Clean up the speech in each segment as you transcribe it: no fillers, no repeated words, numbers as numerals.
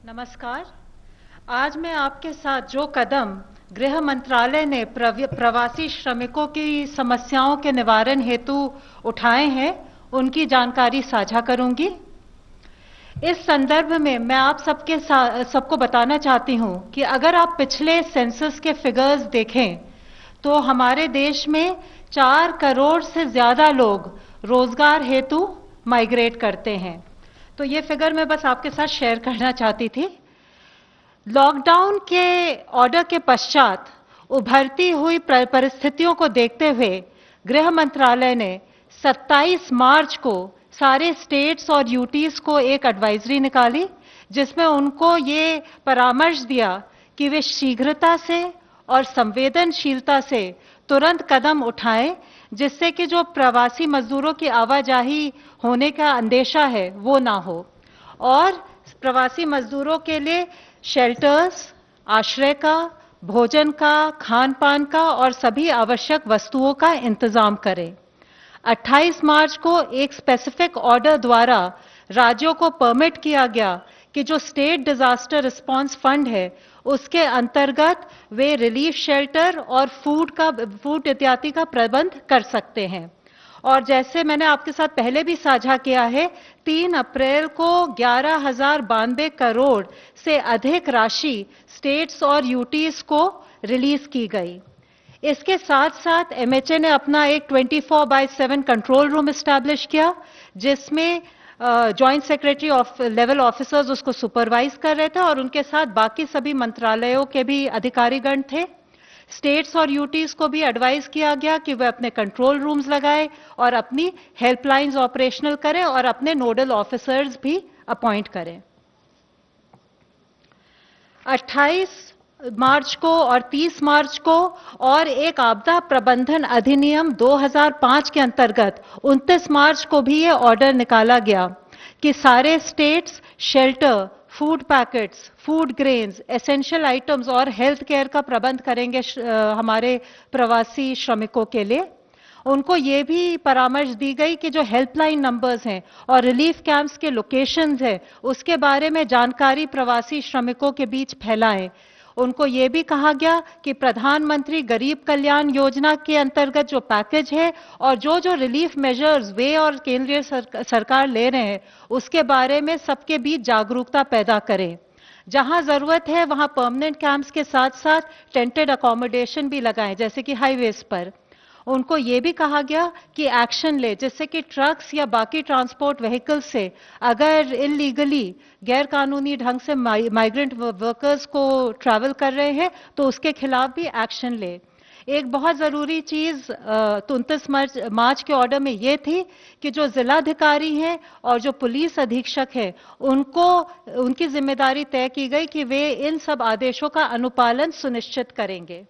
नमस्कार। आज मैं आपके साथ जो कदम गृह मंत्रालय ने प्रवासी श्रमिकों की समस्याओं के निवारण हेतु उठाए हैं, उनकी जानकारी साझा करूंगी। इस संदर्भ में मैं आप सबको बताना चाहती हूं कि अगर आप पिछले सेंसस के फिगर्स देखें तो हमारे देश में 4 करोड़ से ज्यादा लोग रोजगार हेतु माइग्रेट करते हैं। तो ये फिगर मैं बस आपके साथ शेयर करना चाहती थी। लॉकडाउन के ऑर्डर के पश्चात उभरती हुई परिस्थितियों को देखते हुए गृह मंत्रालय ने 27 मार्च को सारे स्टेट्स और यूटीज को एक एडवाइजरी निकाली, जिसमें उनको ये परामर्श दिया कि वे शीघ्रता से और संवेदनशीलता से तुरंत कदम उठाएं, जिससे कि जो प्रवासी मजदूरों की आवाजाही होने का अंदेशा है वो ना हो, और प्रवासी मजदूरों के लिए शेल्टर्स, आश्रय का, भोजन का, खान पान का और सभी आवश्यक वस्तुओं का इंतजाम करें। 28 मार्च को एक स्पेसिफिक ऑर्डर द्वारा राज्यों को परमिट किया गया कि जो स्टेट डिजास्टर रिस्पांस फंड है उसके अंतर्गत वे रिलीफ शेल्टर और फूड इत्यादि का प्रबंध कर सकते हैं। और जैसे मैंने आपके साथ पहले भी साझा किया है, 3 अप्रैल को 11,092 करोड़ से अधिक राशि स्टेट्स और यूटीज को रिलीज की गई। इसके साथ साथ एमएचए ने अपना एक 24/7 कंट्रोल रूम एस्टैब्लिश किया, जिसमें जॉइंट सेक्रेटरी लेवल ऑफिसर्स उसको सुपरवाइज कर रहे थे और उनके साथ बाकी सभी मंत्रालयों के भी अधिकारीगण थे। स्टेट्स और यूटीज को भी एडवाइज किया गया कि वे अपने कंट्रोल रूम्स लगाएं और अपनी हेल्पलाइंस ऑपरेशनल करें और अपने नोडल ऑफिसर्स भी अपॉइंट करें। 28 मार्च को और 30 मार्च को और एक आपदा प्रबंधन अधिनियम 2005 के अंतर्गत 29 मार्च को भी ये ऑर्डर निकाला गया कि सारे states shelter, food packets, food grains, essential items और हेल्थ केयर का प्रबंध करेंगे हमारे प्रवासी श्रमिकों के लिए। उनको ये भी परामर्श दी गई कि जो हेल्पलाइन नंबर्स हैं और रिलीफ कैंप्स के लोकेशंस हैं उसके बारे में जानकारी प्रवासी श्रमिकों के बीच फैलाएं। उनको ये भी कहा गया कि प्रधानमंत्री गरीब कल्याण योजना के अंतर्गत जो पैकेज है और जो रिलीफ मेजर्स वे और केंद्रीय सरकार ले रहे हैं उसके बारे में सबके बीच जागरूकता पैदा करें। जहां जरूरत है वहां परमानेंट कैंप्स के साथ साथ टेंटेड अकोमोडेशन भी लगाएं, जैसे कि हाईवेज पर। उनको ये भी कहा गया कि एक्शन ले, जिससे कि ट्रक्स या बाकी ट्रांसपोर्ट व्हीकल्स से अगर इलीगली गैर कानूनी ढंग से माइग्रेंट वर्कर्स को ट्रैवल कर रहे हैं तो उसके खिलाफ भी एक्शन ले। एक बहुत जरूरी चीज 29 मार्च के ऑर्डर में ये थी कि जो जिलाधिकारी हैं और जो पुलिस अधीक्षक हैं उनको उनकी जिम्मेदारी तय की गई कि वे इन सब आदेशों का अनुपालन सुनिश्चित करेंगे।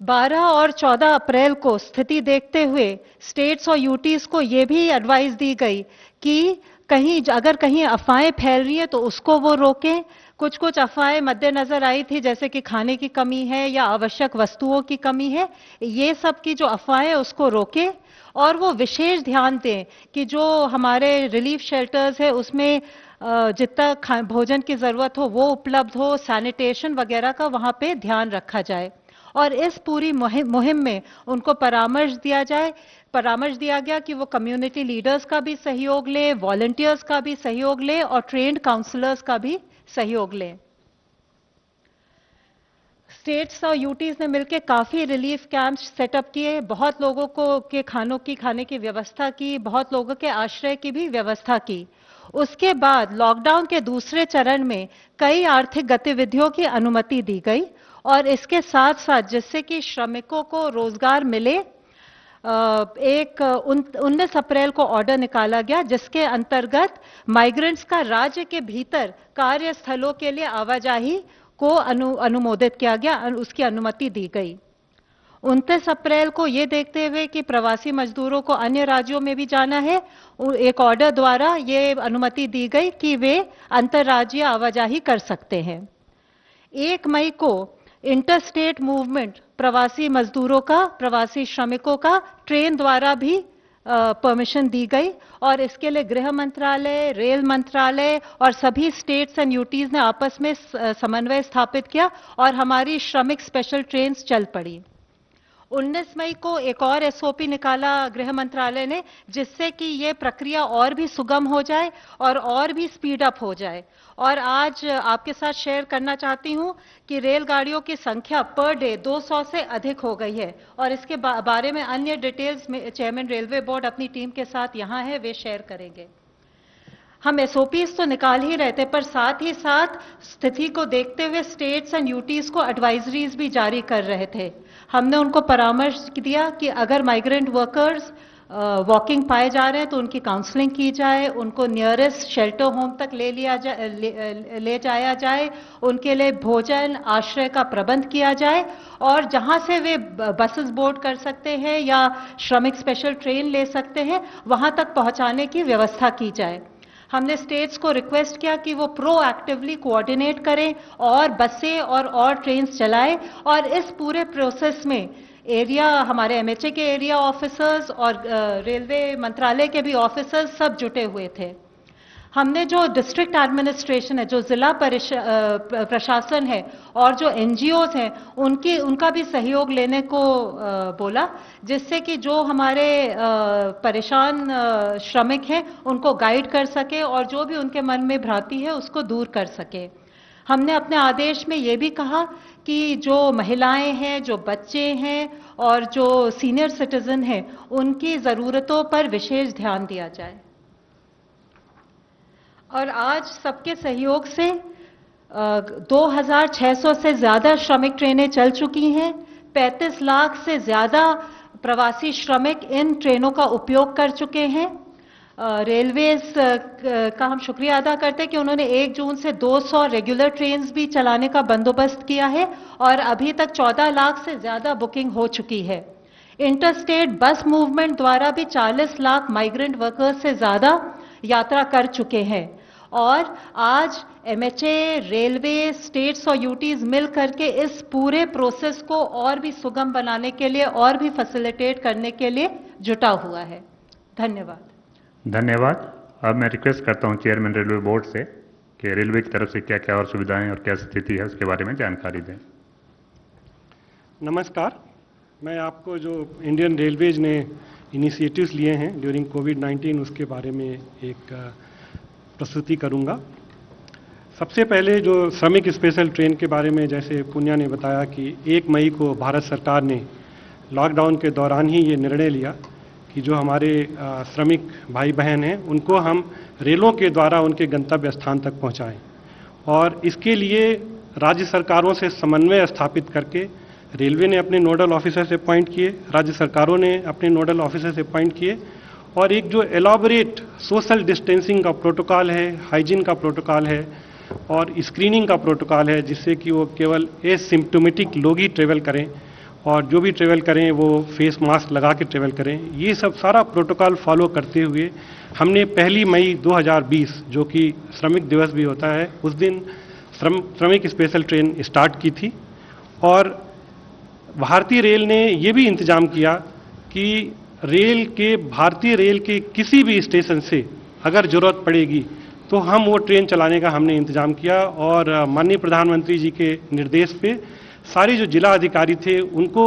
12 और 14 अप्रैल को स्थिति देखते हुए स्टेट्स और यूटीज को यह भी एडवाइस दी गई कि अगर कहीं अफवाहें फैल रही है तो उसको वो रोकें। कुछ अफवाहें मद्देनजर आई थी, जैसे कि खाने की कमी है या आवश्यक वस्तुओं की कमी है। ये सब की जो अफवाहें उसको रोकें और वो विशेष ध्यान दें कि जो हमारे रिलीफ शेल्टर्स है उसमें जितना भोजन की जरूरत हो वो उपलब्ध हो, सैनिटेशन वगैरह का वहां पे ध्यान रखा जाए। और इस पूरी मुहिम में उनको परामर्श दिया गया कि वो कम्युनिटी लीडर्स का भी सहयोग लें, वॉलंटियर्स का भी सहयोग लें और ट्रेन्ड काउंसलर्स का भी सहयोग लें। स्टेट्स और यूटीज ने मिलकर काफी रिलीफ कैंप्स सेटअप किए, बहुत लोगों को के खाने की व्यवस्था की, बहुत लोगों के आश्रय की भी व्यवस्था की। उसके बाद लॉकडाउन के दूसरे चरण में कई आर्थिक गतिविधियों की अनुमति दी गई और इसके साथ साथ जिससे कि श्रमिकों को रोजगार मिले, एक 19 अप्रैल को ऑर्डर निकाला गया जिसके अंतर्गत माइग्रेंट्स का राज्य के भीतर कार्यस्थलों के लिए आवाजाही को अनुमोदित किया गया, उसकी अनुमति दी गई। 29 अप्रैल को ये देखते हुए कि प्रवासी मजदूरों को अन्य राज्यों में भी जाना है, एक ऑर्डर द्वारा ये अनुमति दी गई कि वे अंतर्राज्यीय आवाजाही कर सकते हैं। 1 मई को इंटरस्टेट मूवमेंट प्रवासी मजदूरों का, प्रवासी श्रमिकों का ट्रेन द्वारा भी परमिशन दी गई और इसके लिए गृह मंत्रालय, रेल मंत्रालय और सभी स्टेट्स एंड यूटीज ने आपस में समन्वय स्थापित किया और हमारी श्रमिक स्पेशल ट्रेन्स चल पड़ी। 19 मई को एक और एसओपी निकाला गृह मंत्रालय ने, जिससे कि ये प्रक्रिया और भी सुगम हो जाए और भी स्पीड अप हो जाए। और आज आपके साथ शेयर करना चाहती हूं कि रेलगाड़ियों की संख्या पर डे 200 से अधिक हो गई है और इसके बारे में अन्य डिटेल्स में चेयरमैन रेलवे बोर्ड अपनी टीम के साथ यहां है, वे शेयर करेंगे। हम एसओपीज तो निकाल ही रहे थे, पर साथ ही साथ स्थिति को देखते हुए स्टेट्स एंड यूटीज को एडवाइजरीज भी जारी कर रहे थे। हमने उनको परामर्श दिया कि अगर माइग्रेंट वर्कर्स वॉकिंग पाए जा रहे हैं तो उनकी काउंसलिंग की जाए, उनको नियरेस्ट शेल्टर होम तक ले जाया जाए, उनके लिए भोजन आश्रय का प्रबंध किया जाए और जहां से वे बसेस बोर्ड कर सकते हैं या श्रमिक स्पेशल ट्रेन ले सकते हैं वहां तक पहुंचाने की व्यवस्था की जाए। हमने स्टेट्स को रिक्वेस्ट किया कि वो प्रोएक्टिवली कोऑर्डिनेट करें और बसें और ट्रेन्स चलाएं और इस पूरे प्रोसेस में हमारे एमएचए के एरिया ऑफिसर्स और रेलवे मंत्रालय के भी ऑफिसर्स सब जुटे हुए थे। हमने जो डिस्ट्रिक्ट एडमिनिस्ट्रेशन है, जो जिला प्रशासन है और जो एनजीओज हैं उनका भी सहयोग लेने को बोला, जिससे कि जो हमारे परेशान श्रमिक हैं उनको गाइड कर सके और जो भी उनके मन में भ्रांति है उसको दूर कर सके। हमने अपने आदेश में ये भी कहा कि जो महिलाएं हैं, जो बच्चे हैं और जो सीनियर सिटीजन हैं उनकी ज़रूरतों पर विशेष ध्यान दिया जाए। और आज सबके सहयोग से 2600 से ज्यादा श्रमिक ट्रेनें चल चुकी हैं। 35 लाख से ज्यादा प्रवासी श्रमिक इन ट्रेनों का उपयोग कर चुके हैं। रेलवेज का हम शुक्रिया अदा करते हैं कि उन्होंने 1 जून से 200 रेगुलर ट्रेन्स भी चलाने का बंदोबस्त किया है और अभी तक 14 लाख से ज्यादा बुकिंग हो चुकी है। इंटरस्टेट बस मूवमेंट द्वारा भी 40 लाख माइग्रेंट वर्कर्स से ज्यादा यात्रा कर चुके हैं और आज एमएचए, रेलवे, स्टेट्स और यूटीज मिल करके इस पूरे प्रोसेस को और भी सुगम बनाने के लिए और भी फैसिलिटेट करने के लिए जुटा हुआ है। धन्यवाद। धन्यवाद। अब मैं रिक्वेस्ट करता हूं चेयरमैन रेलवे बोर्ड से कि रेलवे की तरफ से क्या क्या और सुविधाएं और क्या स्थिति है उसके बारे में जानकारी दें। नमस्कार। मैं आपको जो इंडियन रेलवेज ने इनिशिएटिव्स लिए हैं ड्यूरिंग कोविड-19 उसके बारे में एक प्रस्तुति करूंगा। सबसे पहले जो श्रमिक स्पेशल ट्रेन के बारे में, जैसे पुण्या ने बताया कि 1 मई को भारत सरकार ने लॉकडाउन के दौरान ही ये निर्णय लिया कि जो हमारे श्रमिक भाई बहन हैं उनको हम रेलों के द्वारा उनके गंतव्य स्थान तक पहुंचाएं और इसके लिए राज्य सरकारों से समन्वय स्थापित करके रेलवे ने अपने नोडल ऑफिसर से अपॉइंट किए, राज्य सरकारों ने अपने नोडल ऑफिसर से अपॉइंट किए और एक जो एलॉबरेट सोशल डिस्टेंसिंग का प्रोटोकॉल है, हाइजीन का प्रोटोकॉल है और स्क्रीनिंग का प्रोटोकॉल है, जिससे कि वो केवल एसिम्प्टोमेटिक लोग ही ट्रेवल करें और जो भी ट्रेवल करें वो फेस मास्क लगा के ट्रेवल करें। ये सब सारा प्रोटोकॉल फॉलो करते हुए हमने 1 मई 2020 जो कि श्रमिक दिवस भी होता है उस दिन श्रमिक स्पेशल ट्रेन स्टार्ट की थी और भारतीय रेल ने ये भी इंतजाम किया कि भारतीय रेल के किसी भी स्टेशन से अगर जरूरत पड़ेगी तो हम वो ट्रेन चलाने का हमने इंतजाम किया और माननीय प्रधानमंत्री जी के निर्देश पे सारे जो जिला अधिकारी थे उनको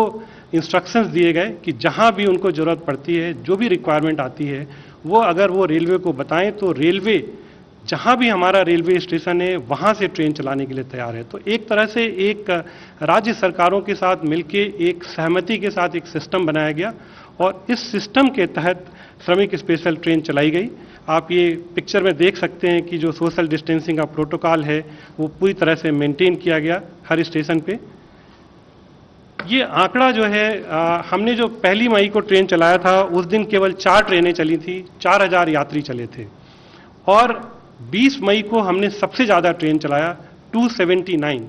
इंस्ट्रक्शंस दिए गए कि जहां भी उनको जरूरत पड़ती है, जो भी रिक्वायरमेंट आती है, वो अगर वो रेलवे को बताएं तो रेलवे जहां भी हमारा रेलवे स्टेशन है वहां से ट्रेन चलाने के लिए तैयार है। तो एक तरह से एक राज्य सरकारों के साथ मिलके एक सहमति के साथ एक सिस्टम बनाया गया और इस सिस्टम के तहत श्रमिक स्पेशल ट्रेन चलाई गई। आप ये पिक्चर में देख सकते हैं कि जो सोशल डिस्टेंसिंग का प्रोटोकॉल है वो पूरी तरह से मेंटेन किया गया हर स्टेशन पे। ये आंकड़ा जो है हमने जो 1 मई को ट्रेन चलाया था उस दिन केवल 4 ट्रेनें चली थी, 4000 यात्री चले थे और 20 मई को हमने सबसे ज्यादा ट्रेन चलाया 279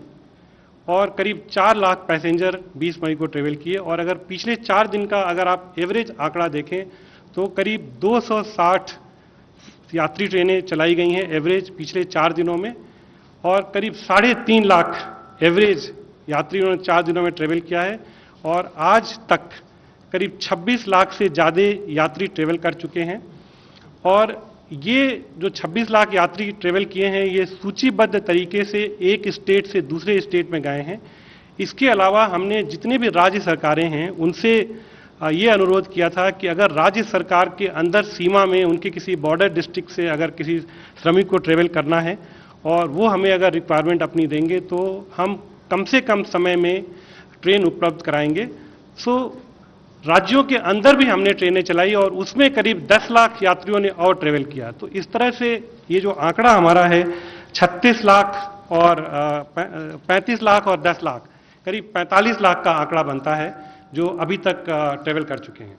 और करीब 4 लाख पैसेंजर 20 मई को ट्रेवल किए और अगर पिछले 4 दिन का अगर आप एवरेज आंकड़ा देखें तो करीब 260 यात्री ट्रेनें चलाई गई हैं एवरेज पिछले 4 दिनों में और करीब 3.5 लाख एवरेज यात्रियों ने 4 दिनों में ट्रेवल किया है और आज तक करीब 26 लाख से ज़्यादा यात्री ट्रेवल कर चुके हैं। और ये जो 26 लाख यात्री ट्रेवल किए हैं, ये सूचीबद्ध तरीके से एक स्टेट से दूसरे स्टेट में गए हैं। इसके अलावा हमने जितने भी राज्य सरकारें हैं उनसे ये अनुरोध किया था कि अगर राज्य सरकार के अंदर सीमा में उनके किसी बॉर्डर डिस्ट्रिक्ट से अगर किसी श्रमिक को ट्रेवल करना है और वो हमें अगर रिक्वायरमेंट अपनी देंगे तो हम कम से कम समय में ट्रेन उपलब्ध कराएंगे। सो राज्यों के अंदर भी हमने ट्रेनें चलाई और उसमें करीब 10 लाख यात्रियों ने और ट्रेवल किया। तो इस तरह से ये जो आंकड़ा हमारा है 36 लाख और 35 लाख और 10 लाख, करीब 45 लाख का आंकड़ा बनता है जो अभी तक ट्रेवल कर चुके हैं।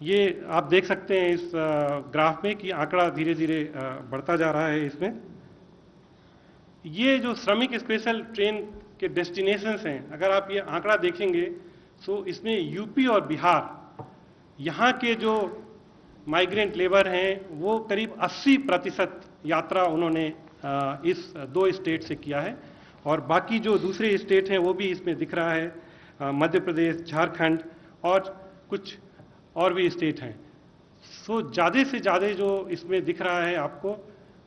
ये आप देख सकते हैं इस ग्राफ में कि आंकड़ा धीरे धीरे बढ़ता जा रहा है। इसमें ये जो श्रमिक स्पेशल ट्रेन के डेस्टिनेशंस हैं, अगर आप ये आंकड़ा देखेंगे तो इसमें यूपी और बिहार, यहाँ के जो माइग्रेंट लेबर हैं वो करीब 80% यात्रा उन्होंने इस 2 स्टेट से किया है। और बाकी जो दूसरे स्टेट हैं वो भी इसमें दिख रहा है, मध्य प्रदेश, झारखंड और कुछ और भी स्टेट हैं। सो ज़्यादा से ज़्यादा जो इसमें दिख रहा है आपको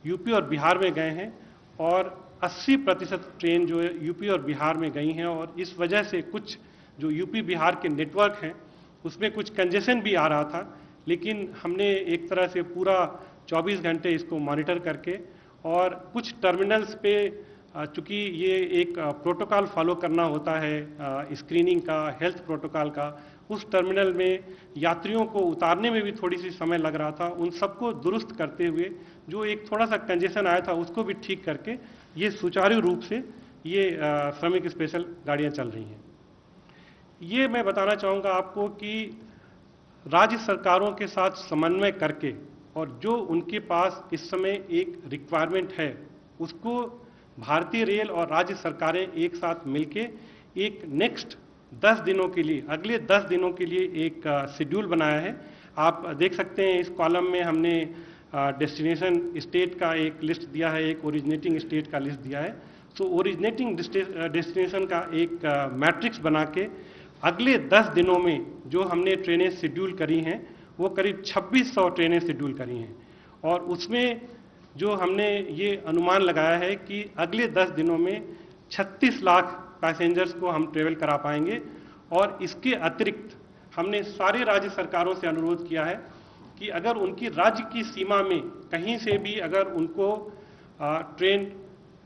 यूपी और बिहार में गए हैं और 80% ट्रेन जो है यूपी और बिहार में गई हैं। और इस वजह से कुछ जो यूपी बिहार के नेटवर्क हैं उसमें कुछ कंजेशन भी आ रहा था, लेकिन हमने एक तरह से पूरा 24 घंटे इसको मॉनिटर करके और कुछ टर्मिनल्स पे चूंकि ये एक प्रोटोकॉल फॉलो करना होता है स्क्रीनिंग का, हेल्थ प्रोटोकॉल का, उस टर्मिनल में यात्रियों को उतारने में भी थोड़ी सी समय लग रहा था। उन सबको दुरुस्त करते हुए जो एक थोड़ा सा कंजेशन आया था उसको भी ठीक करके ये सुचारू रूप से ये श्रमिक स्पेशल गाड़ियां चल रही हैं। ये मैं बताना चाहूँगा आपको कि राज्य सरकारों के साथ समन्वय करके और जो उनके पास इस समय एक रिक्वायरमेंट है उसको भारतीय रेल और राज्य सरकारें एक साथ मिलके एक नेक्स्ट 10 दिनों के लिए, अगले 10 दिनों के लिए एक शेड्यूल बनाया है। आप देख सकते हैं इस कॉलम में हमने डेस्टिनेशन स्टेट का एक लिस्ट दिया है, एक ओरिजिनेटिंग स्टेट का लिस्ट दिया है। सो ओरिजिनेटिंग डेस्टिनेशन का एक मैट्रिक्स बना के अगले 10 दिनों में जो हमने ट्रेनें शेड्यूल करी हैं वो करीब 2600 ट्रेनें शेड्यूल करी हैं। और उसमें जो हमने ये अनुमान लगाया है कि अगले 10 दिनों में 36 लाख पैसेंजर्स को हम ट्रेवल करा पाएंगे। और इसके अतिरिक्त हमने सारे राज्य सरकारों से अनुरोध किया है कि अगर उनकी राज्य की सीमा में कहीं से भी अगर उनको ट्रेन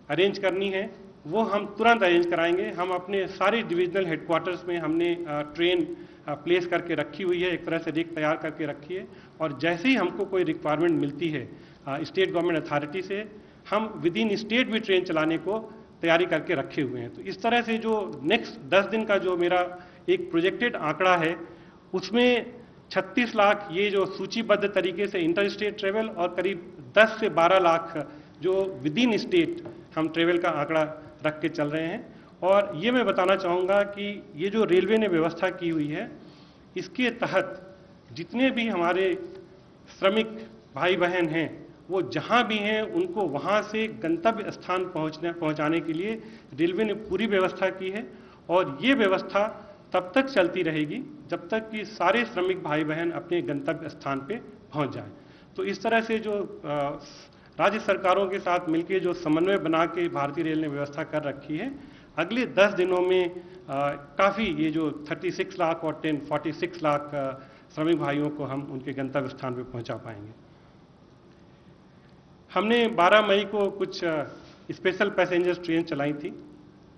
अरेंज करनी है वो हम तुरंत अरेंज कराएंगे। हम अपने सारे डिविजनल हेडक्वार्टर्स में हमने ट्रेन प्लेस करके रखी हुई है, एक तरह से रिक तैयार करके रखी है। और जैसे ही हमको कोई रिक्वायरमेंट मिलती है स्टेट गवर्नमेंट अथॉरिटी से, हम विद इन स्टेट भी ट्रेन चलाने को तैयारी करके रखे हुए हैं। तो इस तरह से जो नेक्स्ट 10 दिन का जो मेरा एक प्रोजेक्टेड आंकड़ा है उसमें 36 लाख ये जो सूचीबद्ध तरीके से इंटर स्टेट ट्रेवल और करीब 10 से 12 लाख जो विद इन स्टेट हम ट्रेवल का आंकड़ा रख के चल रहे हैं। और ये मैं बताना चाहूँगा कि ये जो रेलवे ने व्यवस्था की हुई है इसके तहत जितने भी हमारे श्रमिक भाई बहन हैं वो जहाँ भी हैं उनको वहाँ से गंतव्य स्थान पहुँचाने के लिए रेलवे ने पूरी व्यवस्था की है। और ये व्यवस्था तब तक चलती रहेगी जब तक कि सारे श्रमिक भाई बहन अपने गंतव्य स्थान पे पहुँच जाएं। तो इस तरह से जो राज्य सरकारों के साथ मिलकर जो समन्वय बना के भारतीय रेल ने व्यवस्था कर रखी है, अगले 10 दिनों में काफ़ी ये जो 36 लाख और 46 लाख श्रमिक भाइयों को हम उनके गंतव्य स्थान पे पहुंचा पाएंगे। हमने 12 मई को कुछ स्पेशल पैसेंजर ट्रेन चलाई थी,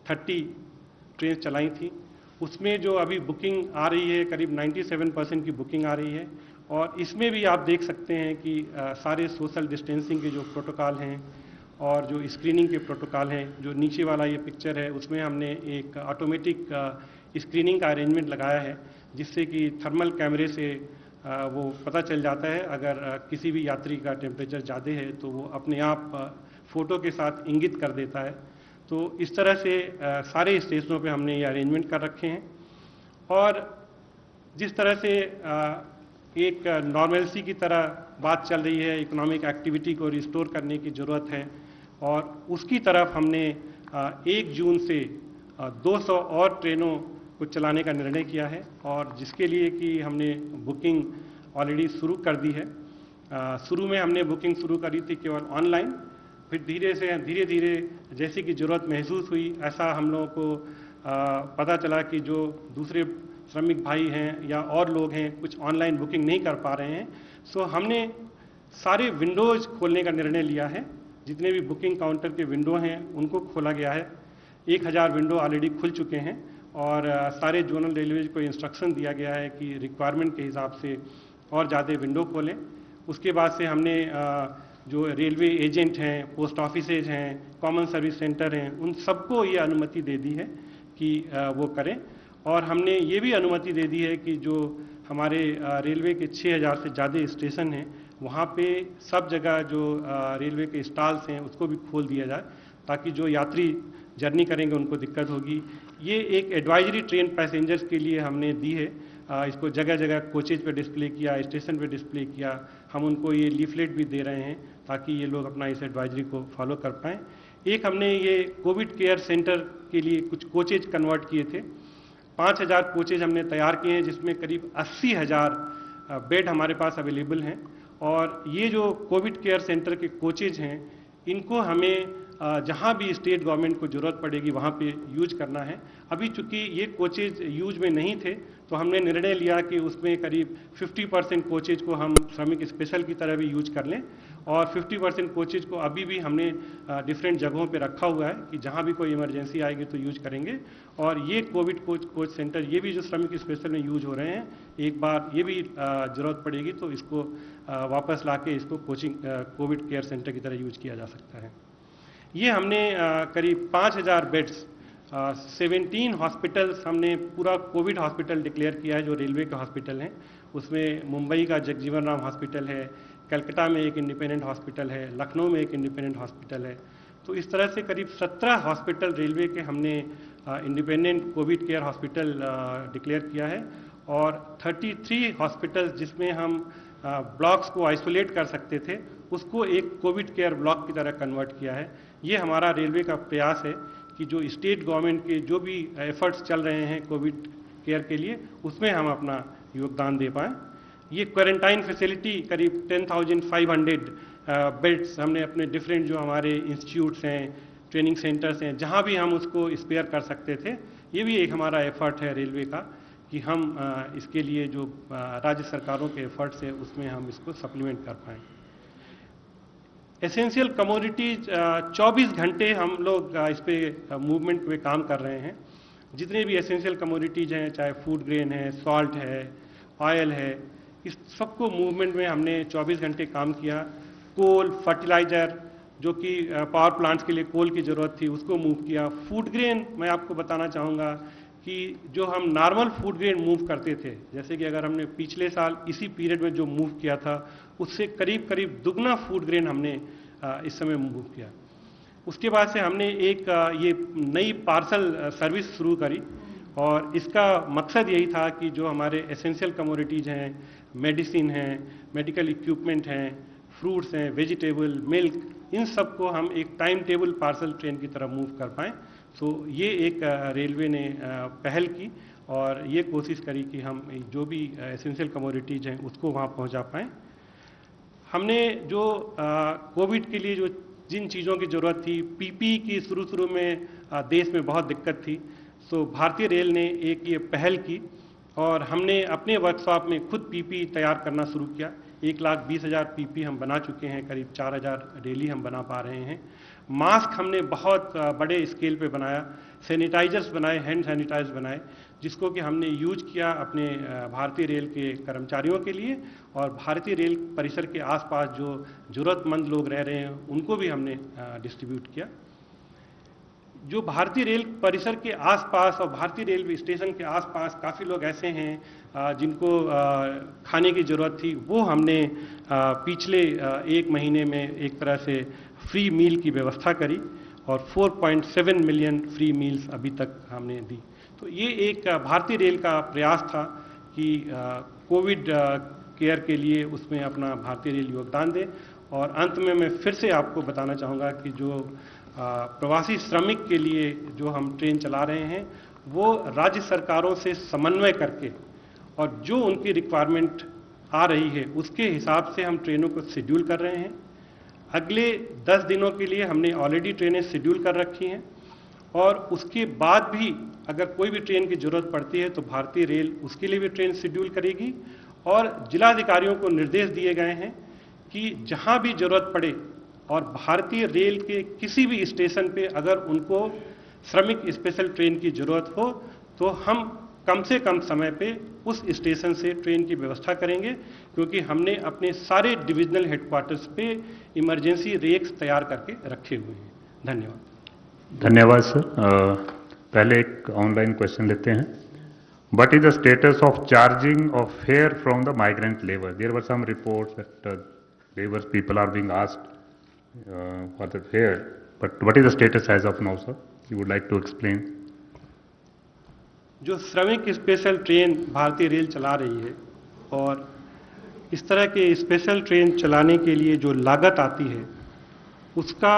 30 ट्रेन चलाई थी। उसमें जो अभी बुकिंग आ रही है करीब 97% की बुकिंग आ रही है। और इसमें भी आप देख सकते हैं कि सारे सोशल डिस्टेंसिंग के जो प्रोटोकॉल हैं और जो स्क्रीनिंग के प्रोटोकॉल हैं, जो नीचे वाला ये पिक्चर है उसमें हमने एक ऑटोमेटिक स्क्रीनिंग का अरेंजमेंट लगाया है जिससे कि थर्मल कैमरे से वो पता चल जाता है अगर किसी भी यात्री का टेम्परेचर ज़्यादा है तो वो अपने आप फ़ोटो के साथ इंगित कर देता है। तो इस तरह से सारे स्टेशनों पे हमने ये अरेंजमेंट कर रखे हैं। और जिस तरह से एक नॉर्मलसी की तरह बात चल रही है, इकोनॉमिक एक्टिविटी को रिस्टोर करने की ज़रूरत है और उसकी तरफ हमने 1 जून से 200 और ट्रेनों को चलाने का निर्णय किया है, और जिसके लिए कि हमने बुकिंग ऑलरेडी शुरू कर दी है। शुरू में हमने बुकिंग शुरू करी थी केवल ऑनलाइन, फिर धीरे धीरे जैसे कि ज़रूरत महसूस हुई, ऐसा हम लोगों को पता चला कि जो दूसरे श्रमिक भाई हैं या और लोग हैं कुछ ऑनलाइन बुकिंग नहीं कर पा रहे हैं, सो हमने सारे विंडोज़ खोलने का निर्णय लिया है। जितने भी बुकिंग काउंटर के विंडो हैं उनको खोला गया है। 1000 विंडो ऑलरेडी खुल चुके हैं, और सारे जोनल रेलवेज को इंस्ट्रक्शन दिया गया है कि रिक्वायरमेंट के हिसाब से और ज़्यादा विंडो खोलें। उसके बाद से हमने जो रेलवे एजेंट हैं, पोस्ट ऑफिसेज हैं, कॉमन सर्विस सेंटर हैं, उन सबको ये अनुमति दे दी है कि वो करें। और हमने ये भी अनुमति दे दी है कि जो हमारे रेलवे के 6000 से ज़्यादा स्टेशन हैं, वहाँ पे सब जगह जो रेलवे के स्टॉल्स हैं उसको भी खोल दिया जाए, ताकि जो यात्री जर्नी करेंगे उनको दिक्कत होगी। ये एक एडवाइजरी ट्रेन पैसेंजर्स के लिए हमने दी है। इसको जगह जगह कोचेज पे डिस्प्ले किया, स्टेशन पे डिस्प्ले किया। हम उनको ये लीफलेट भी दे रहे हैं ताकि ये लोग अपना इस एडवाइजरी को फॉलो कर पाएँ। एक हमने ये कोविड केयर सेंटर के लिए कुछ कोचेज कन्वर्ट किए थे। 5000 कोचेज हमने तैयार किए हैं, जिसमें करीब 80,000 बेड हमारे पास अवेलेबल हैं। और ये जो कोविड केयर सेंटर के कोचेज हैं, इनको हमें जहाँ भी स्टेट गवर्नमेंट को ज़रूरत पड़ेगी वहाँ पे यूज करना है। अभी चूंकि ये कोचेज यूज में नहीं थे, तो हमने निर्णय लिया कि उसमें करीब 50% कोचेज को हम श्रमिक स्पेशल की तरह भी यूज कर लें, और 50% कोचेज को अभी भी हमने डिफरेंट जगहों पे रखा हुआ है कि जहाँ भी कोई इमरजेंसी आएगी तो यूज करेंगे। और ये कोविड कोच सेंटर, ये भी जो श्रमिक स्पेशल में यूज हो रहे हैं, एक बार ये भी ज़रूरत पड़ेगी तो इसको वापस ला के इसको कोविड केयर सेंटर की तरह यूज किया जा सकता है। ये हमने करीब 5000 बेड्स, 17 हॉस्पिटल्स हमने पूरा कोविड हॉस्पिटल डिक्लेयर किया है जो रेलवे के हॉस्पिटल हैं। उसमें मुंबई का जगजीवन राम हॉस्पिटल है, कलकत्ता में एक इंडिपेंडेंट हॉस्पिटल है, लखनऊ में एक इंडिपेंडेंट हॉस्पिटल है। तो इस तरह से करीब 17 हॉस्पिटल रेलवे के हमने independent Covid care hospital declare किया है, और 33 हॉस्पिटल जिसमें हम ब्लॉक्स को आइसोलेट कर सकते थे, उसको एक कोविड केयर ब्लॉक की तरह कन्वर्ट किया है। ये हमारा रेलवे का प्रयास है कि जो स्टेट गवर्नमेंट के जो भी एफर्ट्स चल रहे हैं कोविड केयर के लिए, उसमें हम अपना योगदान दे पाएँ। ये क्वारंटाइन फैसिलिटी करीब 10,500 बेड्स हमने अपने डिफरेंट जो हमारे इंस्टीट्यूट्स हैं, ट्रेनिंग सेंटर्स हैं, जहाँ भी हम उसको स्पेयर कर सकते थे, ये भी एक हमारा एफर्ट है रेलवे का कि हम इसके लिए जो राज्य सरकारों के एफर्ट्स है उसमें हम इसको सप्लीमेंट कर पाएँ। एसेंशियल कमोडिटीज 24 घंटे हम लोग इस पे मूवमेंट पे काम कर रहे हैं। जितने भी एसेंशियल कमोडिटीज हैं, चाहे फूड ग्रेन है, सॉल्ट है, ऑयल है, इस सबको मूवमेंट में हमने 24 घंटे काम किया। कोल, फर्टिलाइजर, जो कि पावर प्लांट्स के लिए कोल की ज़रूरत थी, उसको मूव किया। फूड ग्रेन मैं आपको बताना चाहूँगा कि जो हम नॉर्मल फूड ग्रेन मूव करते थे, जैसे कि अगर हमने पिछले साल इसी पीरियड में जो मूव किया था, उससे करीब करीब दुगना फूड ग्रेन हमने इस समय मूव किया। उसके बाद से हमने एक ये नई पार्सल सर्विस शुरू करी, और इसका मकसद यही था कि जो हमारे एसेंशियल कमोडिटीज हैं, मेडिसिन हैं, मेडिकल इक्विपमेंट हैं, फ्रूट्स हैं, वेजिटेबल, मिल्क, इन सबको हम एक टाइम टेबल पार्सल ट्रेन की तरह मूव कर पाएँ। तो ये एक रेलवे ने पहल की, और ये कोशिश करी कि हम जो भी एसेंशियल कमोडिटीज हैं उसको वहाँ पहुँचा पाएँ। हमने जो कोविड के लिए जो जिन चीज़ों की ज़रूरत थी, पीपी की शुरू में देश में बहुत दिक्कत थी, तो भारतीय रेल ने एक ये पहल की, और हमने अपने वर्कशॉप में खुद पीपी तैयार करना शुरू किया। 1,20,000 पीपी हम बना चुके हैं, करीब 4,000 डेली हम बना पा रहे हैं। मास्क हमने बहुत बड़े स्केल पे बनाया, सैनिटाइजर्स बनाए, हैंड सैनिटाइजर बनाए, जिसको कि हमने यूज किया अपने भारतीय रेल के कर्मचारियों के लिए, और भारतीय रेल परिसर के आसपास जो ज़रूरतमंद लोग रह रहे हैं उनको भी हमने डिस्ट्रीब्यूट किया। जो भारतीय रेल परिसर के आसपास और भारतीय रेलवे स्टेशन के आसपास काफ़ी लोग ऐसे हैं जिनको खाने की ज़रूरत थी, वो हमने पिछले 1 महीने में एक तरह से फ्री मील की व्यवस्था करी, और 4.7 मिलियन फ्री मील्स अभी तक हमने दी। तो ये एक भारतीय रेल का प्रयास था कि कोविड केयर के लिए उसमें अपना भारतीय रेल योगदान दे। और अंत में मैं फिर से आपको बताना चाहूँगा कि जो प्रवासी श्रमिक के लिए जो हम ट्रेन चला रहे हैं वो राज्य सरकारों से समन्वय करके और जो उनकी रिक्वायरमेंट आ रही है उसके हिसाब से हम ट्रेनों को शेड्यूल कर रहे हैं। अगले 10 दिनों के लिए हमने ऑलरेडी ट्रेनें शेड्यूल कर रखी हैं और उसके बाद भी अगर कोई भी ट्रेन की जरूरत पड़ती है तो भारतीय रेल उसके लिए भी ट्रेन शेड्यूल करेगी। और जिलाधिकारियों को निर्देश दिए गए हैं कि जहां भी जरूरत पड़े और भारतीय रेल के किसी भी स्टेशन पे अगर उनको श्रमिक स्पेशल ट्रेन की जरूरत हो तो हम कम से कम समय पे उस स्टेशन से ट्रेन की व्यवस्था करेंगे, क्योंकि हमने अपने सारे डिविजनल हेडक्वार्टर्स पे इमरजेंसी रेक्स तैयार करके रखे हुए हैं। धन्यवाद। धन्यवाद सर। पहले एक ऑनलाइन क्वेश्चन लेते हैं। What is the status of charging of fare from the migrant labor? There were some reports that labor people are being asked for the fare, but what is the status as of now, sir? You would like to explain? जो श्रमिक special train भारतीय rail चला रही है और इस तरह के स्पेशल ट्रेन चलाने के लिए जो लागत आती है उसका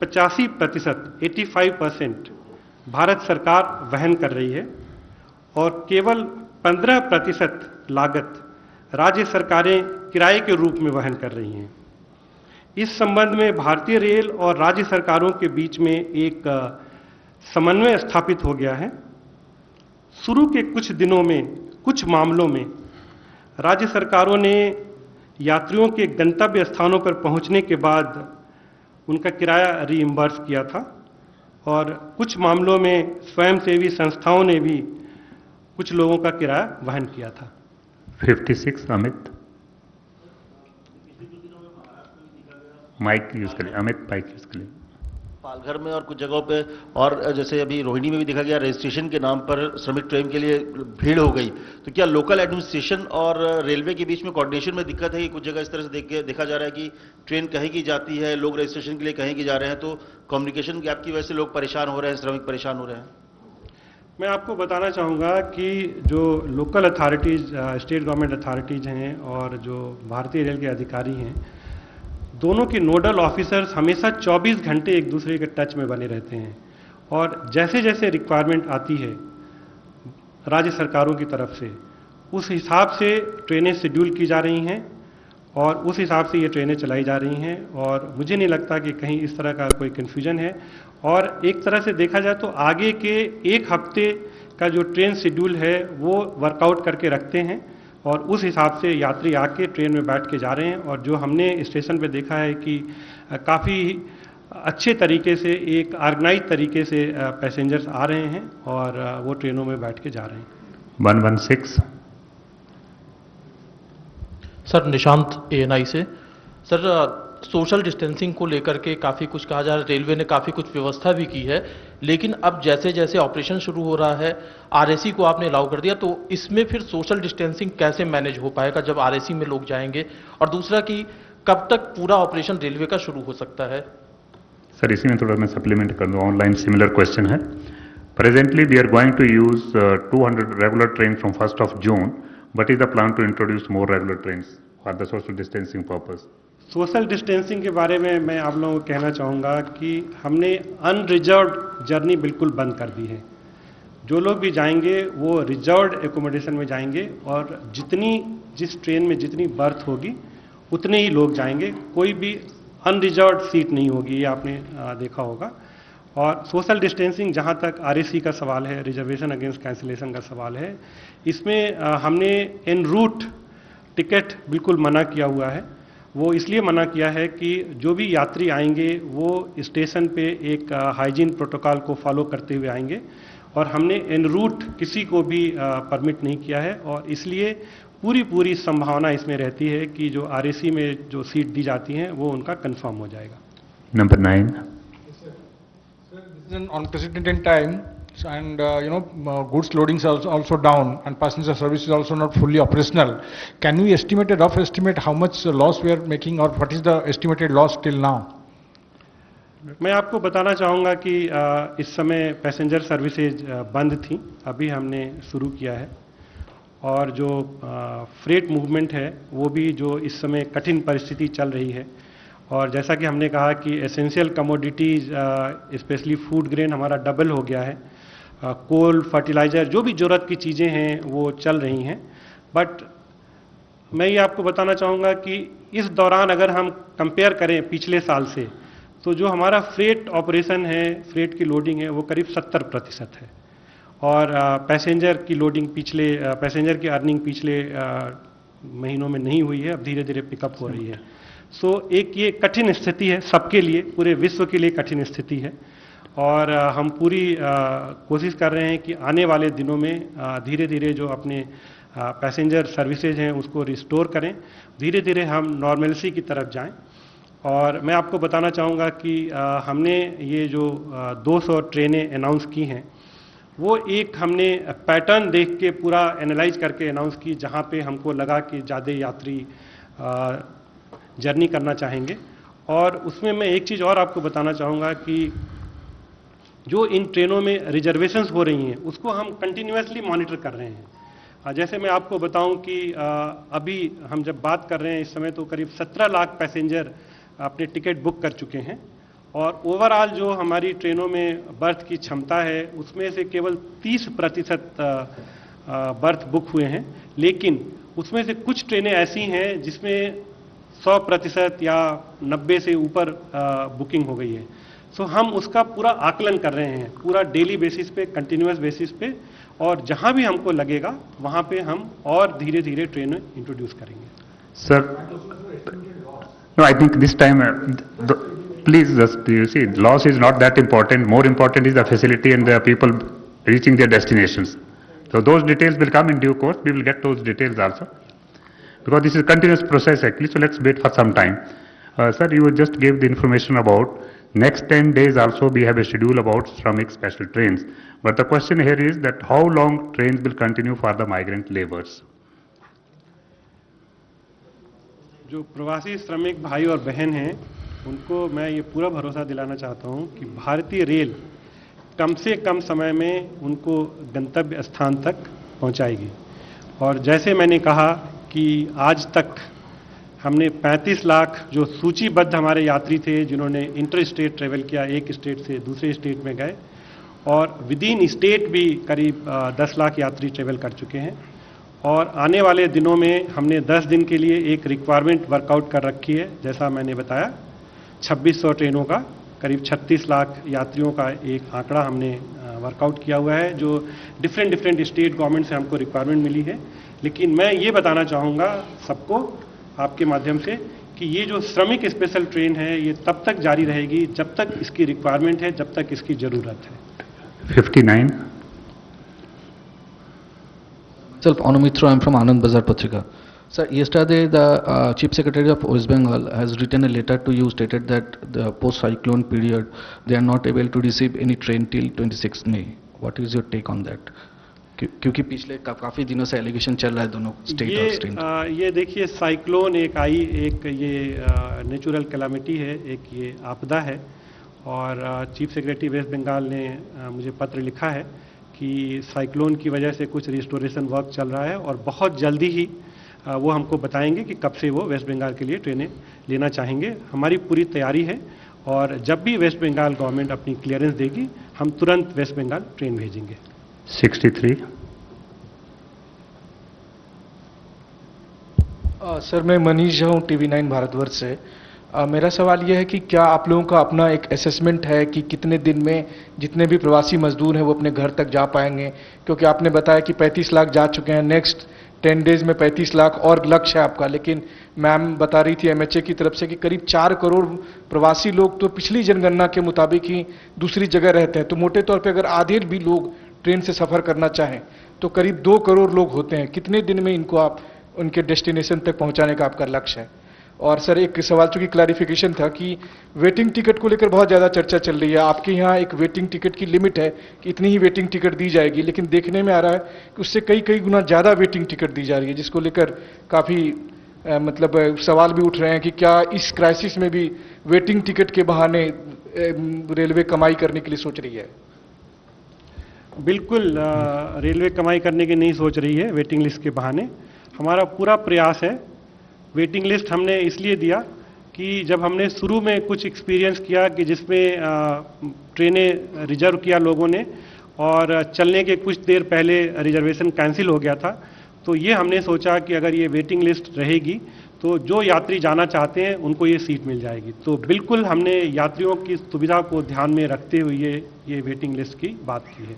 85%, 85% भारत सरकार वहन कर रही है और केवल 15% लागत राज्य सरकारें किराए के रूप में वहन कर रही हैं। इस संबंध में भारतीय रेल और राज्य सरकारों के बीच में एक समन्वय स्थापित हो गया है। शुरू के कुछ दिनों में कुछ मामलों में राज्य सरकारों ने यात्रियों के गंतव्य स्थानों पर पहुंचने के बाद उनका किराया रीइंबर्स किया था और कुछ मामलों में स्वयंसेवी संस्थाओं ने भी कुछ लोगों का किराया वहन किया था। 56 अमित माइक यूज करिए, अमित माइक यूज करिए। पालघर में और कुछ जगहों पे और जैसे अभी रोहिणी में भी देखा गया रजिस्ट्रेशन के नाम पर श्रमिक ट्रेन के लिए भीड़ हो गई, तो क्या लोकल एडमिनिस्ट्रेशन और रेलवे के बीच में कोऑर्डिनेशन में दिक्कत है कि कुछ जगह इस तरह से देखा जा रहा है कि ट्रेन कहीं की जाती है, लोग रजिस्ट्रेशन के लिए कहीं की जा रहे हैं, तो कम्युनिकेशन गैप की वजह से लोग परेशान हो रहे हैं, श्रमिक परेशान हो रहे हैं? मैं आपको बताना चाहूँगा कि जो local authorities, state government authorities हैं और जो भारतीय रेल के अधिकारी हैं, दोनों के नोडल ऑफिसर्स हमेशा 24 घंटे एक दूसरे के टच में बने रहते हैं और जैसे जैसे रिक्वायरमेंट आती है राज्य सरकारों की तरफ से उस हिसाब से ट्रेनें शेड्यूल की जा रही हैं और उस हिसाब से ये ट्रेनें चलाई जा रही हैं और मुझे नहीं लगता कि कहीं इस तरह का कोई कन्फ्यूजन है। और एक तरह से देखा जाए तो आगे के एक हफ्ते का जो ट्रेन शेड्यूल है वो वर्कआउट करके रखते हैं और उस हिसाब से यात्री आके ट्रेन में बैठ के जा रहे हैं और जो हमने स्टेशन पे देखा है कि काफ़ी अच्छे तरीके से एक ऑर्गेनाइज तरीके से पैसेंजर्स आ रहे हैं और वो ट्रेनों में बैठ के जा रहे हैं। 116 सर, निशांत ANI से। सर, सोशल डिस्टेंसिंग को लेकर के काफ़ी कुछ कहा जा रहा है, रेलवे ने काफ़ी कुछ व्यवस्था भी की है, लेकिन अब जैसे जैसे ऑपरेशन शुरू हो रहा है RAC को आपने अलाउ कर दिया, तो इसमें फिर सोशल डिस्टेंसिंग कैसे मैनेज हो पाएगा जब RAC में लोग जाएंगे? और दूसरा कि कब तक पूरा ऑपरेशन रेलवे का शुरू हो सकता है? सर, इसी में थोड़ा मैं सप्लीमेंट कर दूँ। ऑनलाइन सिमिलर क्वेश्चन है। Presently we are going to use 200 regular train from 1 June, but is the plan to introduce more regular train for the social distancing purpose? Social distancing के बारे में मैं आप लोगों को कहना चाहूँगा कि हमने अनरिजर्व्ड जर्नी बिल्कुल बंद कर दी है। जो लोग भी जाएंगे वो रिजर्व्ड एकोमोडेशन में जाएंगे और जिस ट्रेन में जितनी बर्थ होगी उतने ही लोग जाएंगे, कोई भी अनरिजर्व्ड सीट नहीं होगी, ये आपने देखा होगा। और सोशल डिस्टेंसिंग जहाँ तक RAC का सवाल है, रिजर्वेशन अगेंस्ट कैंसिलेशन का सवाल है, इसमें हमने एन रूट टिकट बिल्कुल मना किया हुआ है। वो इसलिए मना किया है कि जो भी यात्री आएंगे वो स्टेशन पे एक हाइजीन प्रोटोकॉल को फॉलो करते हुए आएंगे और हमने एन रूट किसी को भी परमिट नहीं किया है और इसलिए पूरी संभावना इसमें रहती है कि जो RAC में जो सीट दी जाती हैं वो उनका कंफर्म हो जाएगा। Number 9 This is an unprecedented time and goods loadings are also down and passenger service is also not fully operational. Can we estimate a rough estimate how much loss we are making or what is the estimated loss till now? मैं आपको बताना चाहूँगा कि इस समय passenger services बंद थी, अभी हमने शुरू किया है और जो फ्रेट मूवमेंट है वो भी जो इस समय कठिन परिस्थिति चल रही है। और जैसा कि हमने कहा कि essential commodities specially food grain हमारा डबल हो गया है, कोल, फर्टिलाइजर, जो भी ज़रूरत की चीज़ें हैं वो चल रही हैं। बट मैं ये आपको बताना चाहूँगा कि इस दौरान अगर हम कंपेयर करें पिछले साल से, तो जो हमारा फ्रेट ऑपरेशन है, फ्रेट की लोडिंग है, वो करीब 70% है। और पैसेंजर की लोडिंग पैसेंजर की अर्निंग पिछले महीनों में नहीं हुई है, अब धीरे धीरे पिकअप हो रही है। सो एक ये कठिन स्थिति है सबके लिए, पूरे विश्व के लिए कठिन स्थिति है। और हम पूरी कोशिश कर रहे हैं कि आने वाले दिनों में धीरे धीरे जो अपने पैसेंजर सर्विसेज हैं उसको रिस्टोर करें, धीरे धीरे हम नॉर्मलसी की तरफ जाएं। और मैं आपको बताना चाहूँगा कि हमने ये जो 200 ट्रेनें अनाउंस की हैं, वो एक हमने पैटर्न देख के पूरा एनालाइज करके अनाउंस की, जहाँ पे हमको लगा कि ज़्यादा यात्री जर्नी करना चाहेंगे। और उसमें मैं एक चीज़ और आपको बताना चाहूँगा कि जो इन ट्रेनों में रिजर्वेशंस हो रही हैं उसको हम कंटिन्यूसली मॉनिटर कर रहे हैं। जैसे मैं आपको बताऊं कि अभी हम जब बात कर रहे हैं इस समय, तो करीब 17 लाख पैसेंजर अपने टिकट बुक कर चुके हैं। और ओवरऑल जो हमारी ट्रेनों में बर्थ की क्षमता है उसमें से केवल 30% बर्थ बुक हुए हैं, लेकिन उसमें से कुछ ट्रेनें ऐसी हैं जिसमें 100% या 90 से ऊपर बुकिंग हो गई है। सो हम उसका पूरा आकलन कर रहे हैं, पूरा डेली बेसिस पे, कंटिन्यूअस बेसिस पे, और जहां भी हमको लगेगा वहां पे हम और धीरे धीरे ट्रेन इंट्रोड्यूस करेंगे। Sir, no, I think this time, please just, you see, loss is not that important. More important is the facility and the people reaching their destinations. So those details will come in due course. We will get those details also. Because this is a continuous process actually, so let's wait for some time. Sir, you just gave the information about next 10 days also we have a schedule about Shramik special trains. But the question here is that how long trains will continue for the migrant laborers? जो प्रवासी श्रमिक भाई और बहन हैं उनको मैं ये पूरा भरोसा दिलाना चाहता हूँ कि भारतीय रेल कम से कम समय में उनको गंतव्य स्थान तक पहुँचाएगी। और जैसे मैंने कहा कि आज तक हमने 35 लाख जो सूचीबद्ध हमारे यात्री थे जिन्होंने इंटर स्टेट ट्रेवल किया, एक स्टेट से दूसरे स्टेट में गए, और विद इन स्टेट भी करीब 10 लाख यात्री ट्रेवल कर चुके हैं। और आने वाले दिनों में हमने 10 दिन के लिए एक रिक्वायरमेंट वर्कआउट कर रखी है, जैसा मैंने बताया 2600 ट्रेनों का करीब 36 लाख यात्रियों का एक आंकड़ा हमने वर्कआउट किया हुआ है, जो डिफरेंट स्टेट गवर्नमेंट से हमको रिक्वायरमेंट मिली है। लेकिन मैं ये बताना चाहूँगा सबको आपके माध्यम से कि ये जो श्रमिक स्पेशल ट्रेन है ये तब तक जारी रहेगी जब तक इसकी रिक्वायरमेंट है, जब तक इसकी जरूरत है। 59. Myself, Anumitra, I'm from Anand Bazar Patrika. Sir, yesterday the Chief Secretary of West Bengal has written a letter to you, stated that the post-cyclone period, they are not able to receive any train till 26 May. What is your take on that? क्योंकि पिछले काफी दिनों से allegation चल रहा है दोनों state और स्टेट। ये देखिए, साइक्लोन एक आई, एक ये नेचुरल कैलामिटी है, एक ये आपदा है। और चीफ सेक्रेटरी वेस्ट बंगाल ने मुझे पत्र लिखा है कि साइक्लोन की वजह से कुछ रिस्टोरेशन वर्क चल रहा है और बहुत जल्दी ही वो हमको बताएंगे कि कब से वो वेस्ट बंगाल के लिए ट्रेनें लेना चाहेंगे। हमारी पूरी तैयारी है और जब भी वेस्ट बंगाल गवर्नमेंट अपनी क्लियरेंस देगी हम तुरंत वेस्ट बंगाल ट्रेन भेजेंगे। 63. सर, मैं मनीष हूँ TV9 भारतवर्ष से। मेरा सवाल यह है कि क्या आप लोगों का अपना एक असेसमेंट है कि कितने दिन में जितने भी प्रवासी मजदूर हैं वो अपने घर तक जा पाएंगे? क्योंकि आपने बताया कि 35 लाख जा चुके हैं, नेक्स्ट 10 डेज में 35 लाख और लक्ष्य है आपका, लेकिन मैम बता रही थी MHA की तरफ से कि करीब 4 करोड़ प्रवासी लोग तो पिछली जनगणना के मुताबिक ही दूसरी जगह रहते हैं। तो मोटे तौर पर अगर आधे भी लोग ट्रेन से सफर करना चाहें तो करीब 2 करोड़ लोग होते हैं। कितने दिन में इनको आप उनके डेस्टिनेशन तक पहुंचाने का आपका लक्ष्य है? और सर, एक सवाल चूंकि क्लैरिफिकेशन था कि वेटिंग टिकट को लेकर बहुत ज़्यादा चर्चा चल रही है। आपके यहाँ एक वेटिंग टिकट की लिमिट है कि इतनी ही वेटिंग टिकट दी जाएगी, लेकिन देखने में आ रहा है कि उससे कई गुना ज़्यादा वेटिंग टिकट दी जा रही है, जिसको लेकर काफ़ी मतलब सवाल भी उठ रहे हैं कि क्या इस क्राइसिस में भी वेटिंग टिकट के बहाने रेलवे कमाई करने के लिए सोच रही है? बिल्कुल रेलवे कमाई करने की नहीं सोच रही है वेटिंग लिस्ट के बहाने। हमारा पूरा प्रयास है। वेटिंग लिस्ट हमने इसलिए दिया कि जब हमने शुरू में कुछ एक्सपीरियंस किया कि जिसमें ट्रेनें रिजर्व किया लोगों ने और चलने के कुछ देर पहले रिजर्वेशन कैंसिल हो गया था, तो ये हमने सोचा कि अगर ये वेटिंग लिस्ट रहेगी तो जो यात्री जाना चाहते हैं उनको ये सीट मिल जाएगी। तो बिल्कुल हमने यात्रियों की सुविधा को ध्यान में रखते हुए ये वेटिंग लिस्ट की बात की है।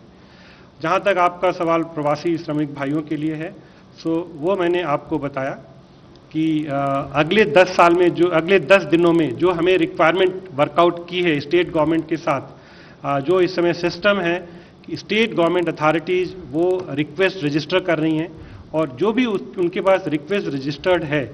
जहाँ तक आपका सवाल प्रवासी श्रमिक भाइयों के लिए है, सो वो मैंने आपको बताया कि अगले 10 साल में अगले 10 दिनों में जो हमें रिक्वायरमेंट वर्कआउट की है स्टेट गवर्नमेंट के साथ, जो इस समय सिस्टम है कि स्टेट गवर्नमेंट अथॉरिटीज वो रिक्वेस्ट रजिस्टर कर रही हैं और जो भी उनके पास रिक्वेस्ट रजिस्टर्ड है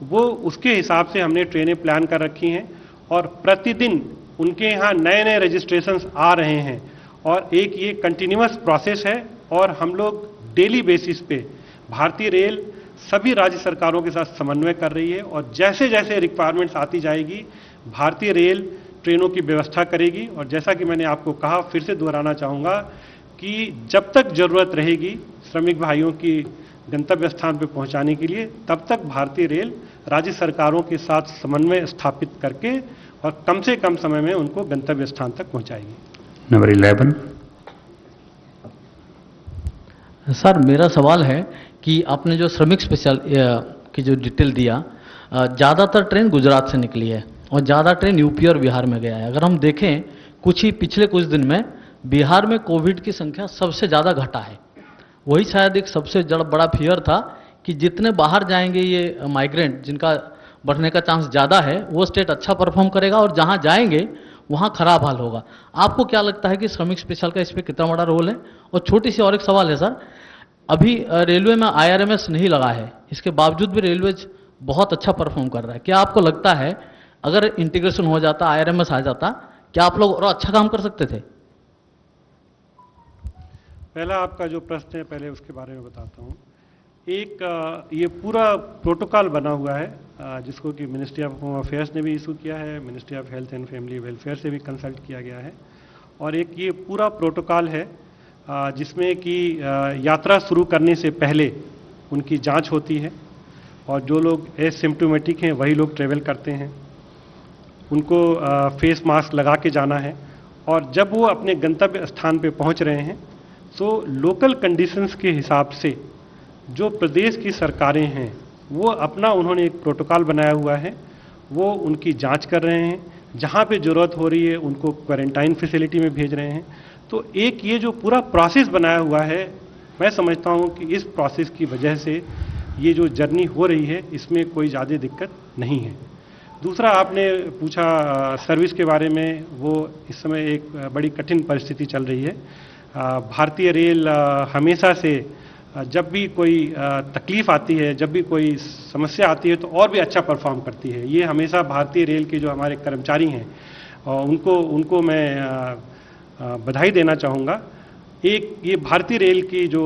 वो उसके हिसाब से हमने ट्रेनें प्लान कर रखी हैं और प्रतिदिन उनके यहाँ नए नए रजिस्ट्रेशंस आ रहे हैं और एक ये कंटिन्यूअस प्रोसेस है। और हम लोग डेली बेसिस पे भारतीय रेल सभी राज्य सरकारों के साथ समन्वय कर रही है और जैसे जैसे रिक्वायरमेंट्स आती जाएगी भारतीय रेल ट्रेनों की व्यवस्था करेगी। और जैसा कि मैंने आपको कहा, फिर से दोहराना चाहूँगा कि जब तक जरूरत रहेगी श्रमिक भाइयों की गंतव्य स्थान पर पहुंचाने के लिए, तब तक भारतीय रेल राज्य सरकारों के साथ समन्वय स्थापित करके और कम से कम समय में उनको गंतव्य स्थान तक पहुंचाएगी। नंबर 11। सर, मेरा सवाल है कि आपने जो श्रमिक स्पेशल की जो डिटेल दिया, ज़्यादातर ट्रेन गुजरात से निकली है और ज़्यादा ट्रेन यूपी और बिहार में गया है। अगर हम देखें पिछले कुछ दिन में बिहार में कोविड की संख्या सबसे ज़्यादा घटा है। वही शायद एक सबसे बड़ा फियर था कि जितने बाहर जाएंगे ये माइग्रेंट, जिनका बढ़ने का चांस ज़्यादा है, वो स्टेट अच्छा परफॉर्म करेगा और जहाँ जाएंगे वहाँ खराब हाल होगा। आपको क्या लगता है कि श्रमिक स्पेशल का इसमें कितना बड़ा रोल है? और छोटी सी और एक सवाल है सर, अभी रेलवे में IRMS नहीं लगा है, इसके बावजूद भी रेलवे बहुत अच्छा परफॉर्म कर रहा है। क्या आपको लगता है अगर इंटीग्रेशन हो जाता, IRMS आ जाता, क्या आप लोग और अच्छा काम कर सकते थे? पहला आपका जो प्रश्न है, पहले उसके बारे में बताता हूँ। एक ये पूरा प्रोटोकॉल बना हुआ है जिसको कि मिनिस्ट्री ऑफ होम अफेयर्स ने भी इशू किया है, ministry of health and family welfare से भी कंसल्ट किया गया है। और एक ये पूरा प्रोटोकॉल है जिसमें कि यात्रा शुरू करने से पहले उनकी जांच होती है और जो लोग एसिम्प्टोमेटिक हैं वही लोग ट्रेवल करते हैं। उनको फेस मास्क लगा के जाना है और जब वो अपने गंतव्य स्थान पे पहुंच रहे हैं तो लोकल कंडीशंस के हिसाब से जो प्रदेश की सरकारें हैं वो अपना उन्होंने एक प्रोटोकॉल बनाया हुआ है, वो उनकी जांच कर रहे हैं, जहाँ पे ज़रूरत हो रही है उनको क्वारंटाइन फैसिलिटी में भेज रहे हैं। तो एक ये जो पूरा प्रोसेस बनाया हुआ है, मैं समझता हूँ कि इस प्रोसेस की वजह से ये जो जर्नी हो रही है इसमें कोई ज़्यादा दिक्कत नहीं है। दूसरा आपने पूछा सर्विस के बारे में, वो इस समय एक बड़ी कठिन परिस्थिति चल रही है। भारतीय रेल हमेशा से जब भी कोई तकलीफ आती है, जब भी कोई समस्या आती है तो और भी अच्छा परफॉर्म करती है। ये हमेशा भारतीय रेल के जो हमारे कर्मचारी हैं उनको मैं बधाई देना चाहूँगा। एक ये भारतीय रेल की जो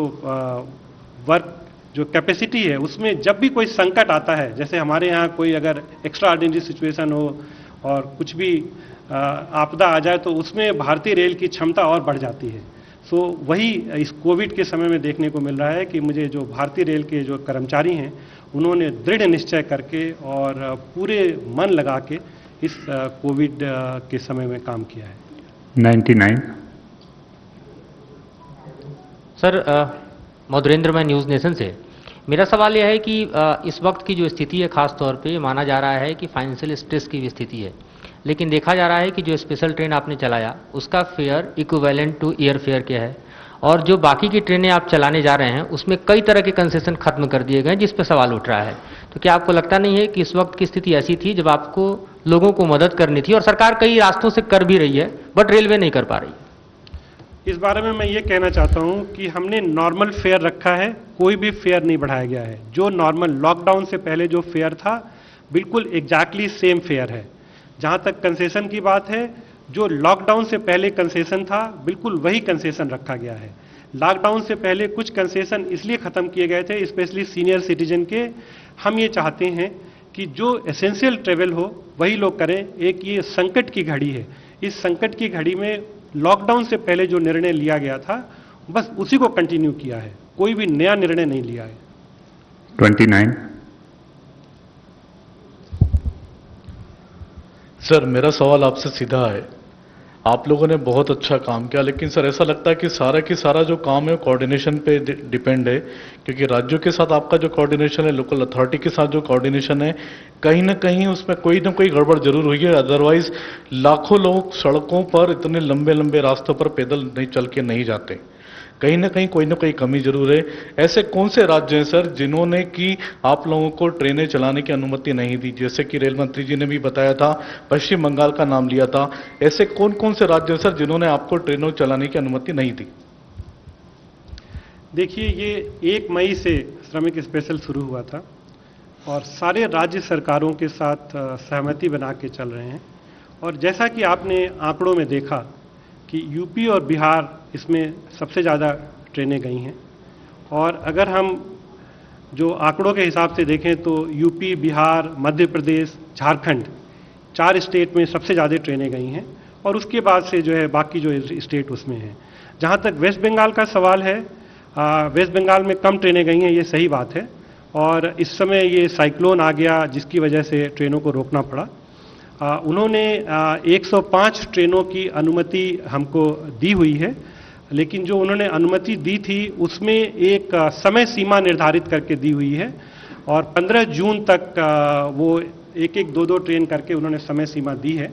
वर्क जो कैपेसिटी है उसमें जब भी कोई संकट आता है, जैसे हमारे यहाँ कोई अगर एक्स्ट्रा ऑर्डिनरी सिचुएशन हो और कुछ भी आपदा आ जाए तो उसमें भारतीय रेल की क्षमता और बढ़ जाती है। सो वही इस कोविड के समय में देखने को मिल रहा है कि मुझे जो भारतीय रेल के जो कर्मचारी हैं उन्होंने दृढ़ निश्चय करके और पूरे मन लगा के इस कोविड के समय में काम किया है। 99। सर, मधुरेंद्र, मैं न्यूज़ नेशन से। मेरा सवाल यह है कि इस वक्त की जो स्थिति है, खास तौर पे माना जा रहा है कि फाइनेंशियल स्ट्रेस की भी स्थिति है, लेकिन देखा जा रहा है कि जो स्पेशल ट्रेन आपने चलाया उसका fare equivalent to air fare क्या है, और जो बाकी की ट्रेनें आप चलाने जा रहे हैं उसमें कई तरह के कंसेशन खत्म कर दिए गए, जिस पर सवाल उठ रहा है। तो क्या आपको लगता नहीं है कि इस वक्त की स्थिति ऐसी थी जब आपको लोगों को मदद करनी थी, और सरकार कई रास्तों से कर भी रही है बट रेलवे नहीं कर पा रही? इस बारे में मैं ये कहना चाहता हूँ कि हमने नॉर्मल फेयर रखा है, कोई भी फेयर नहीं बढ़ाया गया है। जो नॉर्मल लॉकडाउन से पहले जो फेयर था बिल्कुल एग्जैक्टली सेम फेयर है। जहाँ तक कंसेशन की बात है, जो लॉकडाउन से पहले कंसेशन था बिल्कुल वही कंसेशन रखा गया है। लॉकडाउन से पहले कुछ कंसेशन इसलिए ख़त्म किए गए थे, स्पेशली सीनियर सिटीजन के। हम ये चाहते हैं कि जो एसेंशियल ट्रेवल हो वही लोग करें। एक ये संकट की घड़ी है, इस संकट की घड़ी में लॉकडाउन से पहले जो निर्णय लिया गया था बस उसी को कंटिन्यू किया है, कोई भी नया निर्णय नहीं लिया है। 29. सर मेरा सवाल आपसे सीधा है, आप लोगों ने बहुत अच्छा काम किया, लेकिन सर ऐसा लगता है कि सारा की सारा जो काम है कोऑर्डिनेशन पे डिपेंड है, क्योंकि राज्यों के साथ आपका जो कोऑर्डिनेशन है, लोकल अथॉरिटी के साथ जो कोऑर्डिनेशन है, कहीं ना कहीं उसमें कोई ना कोई गड़बड़ जरूर हुई है। अदरवाइज लाखों लोग सड़कों पर इतने लंबे लंबे रास्तों पर पैदल नहीं चल के नहीं जाते, कहीं ना कहीं कोई ना कोई कमी जरूर है। ऐसे कौन से राज्य हैं सर जिन्होंने कि आप लोगों को ट्रेनें चलाने की अनुमति नहीं दी? जैसे कि रेल मंत्री जी ने भी बताया था, पश्चिम बंगाल का नाम लिया था, ऐसे कौन कौन से राज्य हैं सर जिन्होंने आपको ट्रेनों चलाने की अनुमति नहीं दी? देखिए, ये 1 मई से श्रमिक स्पेशल शुरू हुआ था और सारे राज्य सरकारों के साथ सहमति बना के चल रहे हैं। और जैसा कि आपने आंकड़ों में देखा कि यूपी और बिहार इसमें सबसे ज़्यादा ट्रेनें गई हैं, और अगर हम जो आंकड़ों के हिसाब से देखें तो यूपी, बिहार, मध्य प्रदेश, झारखंड 4 स्टेट में सबसे ज़्यादा ट्रेनें गई हैं, और उसके बाद से जो है बाकी जो स्टेट उसमें हैं। जहाँ तक वेस्ट बंगाल का सवाल है, वेस्ट बंगाल में कम ट्रेनें गई हैं, ये सही बात है, और इस समय ये साइक्लोन आ गया जिसकी वजह से ट्रेनों को रोकना पड़ा। उन्होंने 105 ट्रेनों की अनुमति हमको दी हुई है, लेकिन जो उन्होंने अनुमति दी थी उसमें एक समय सीमा निर्धारित करके दी हुई है, और 15 जून तक वो 1-1, 2-2 ट्रेन करके उन्होंने समय सीमा दी है।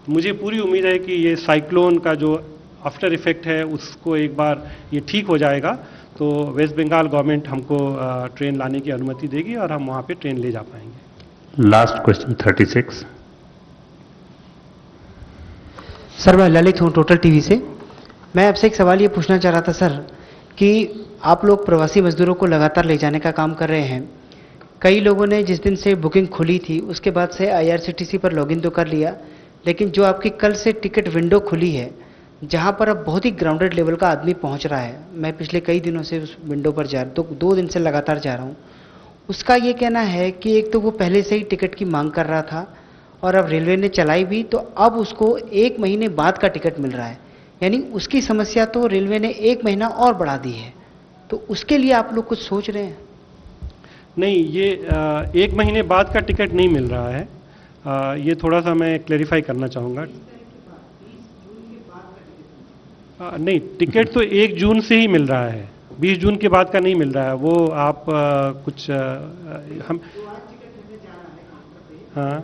मुझे पूरी उम्मीद है कि ये साइक्लोन का जो आफ्टर इफेक्ट है उसको एक बार ये ठीक हो जाएगा तो वेस्ट बंगाल गवर्नमेंट हमको ट्रेन लाने की अनुमति देगी और हम वहाँ पे ट्रेन ले जा पाएंगे। Last question 36. सर मैं ललित हूँ टोटल टीवी से। मैं आपसे एक सवाल ये पूछना चाह रहा था सर कि आप लोग प्रवासी मजदूरों को लगातार ले जाने का काम कर रहे हैं। कई लोगों ने जिस दिन से बुकिंग खुली थी उसके बाद से IRCTC पर लॉगिन तो कर लिया, लेकिन जो आपकी कल से टिकट विंडो खुली है जहां पर अब बहुत ही ग्राउंडेड लेवल का आदमी पहुंच रहा है, मैं पिछले कई दिनों से उस विंडो पर जा रहा हूँ, तो 2 दिन से लगातार जा रहा हूँ। उसका ये कहना है कि एक तो वो पहले से ही टिकट की मांग कर रहा था और अब रेलवे ने चलाई भी तो अब उसको 1 महीने बाद का टिकट मिल रहा है, यानी उसकी समस्या तो रेलवे ने 1 महीना और बढ़ा दी है। तो उसके लिए आप लोग कुछ सोच रहे हैं? नहीं, ये 1 महीने बाद का टिकट नहीं मिल रहा है, ये थोड़ा सा मैं क्लेरिफाई करना चाहूँगा। नहीं, टिकट तो 1 जून से ही मिल रहा है, 20 जून के बाद का नहीं मिल रहा है। वो आप कुछ हम हाँ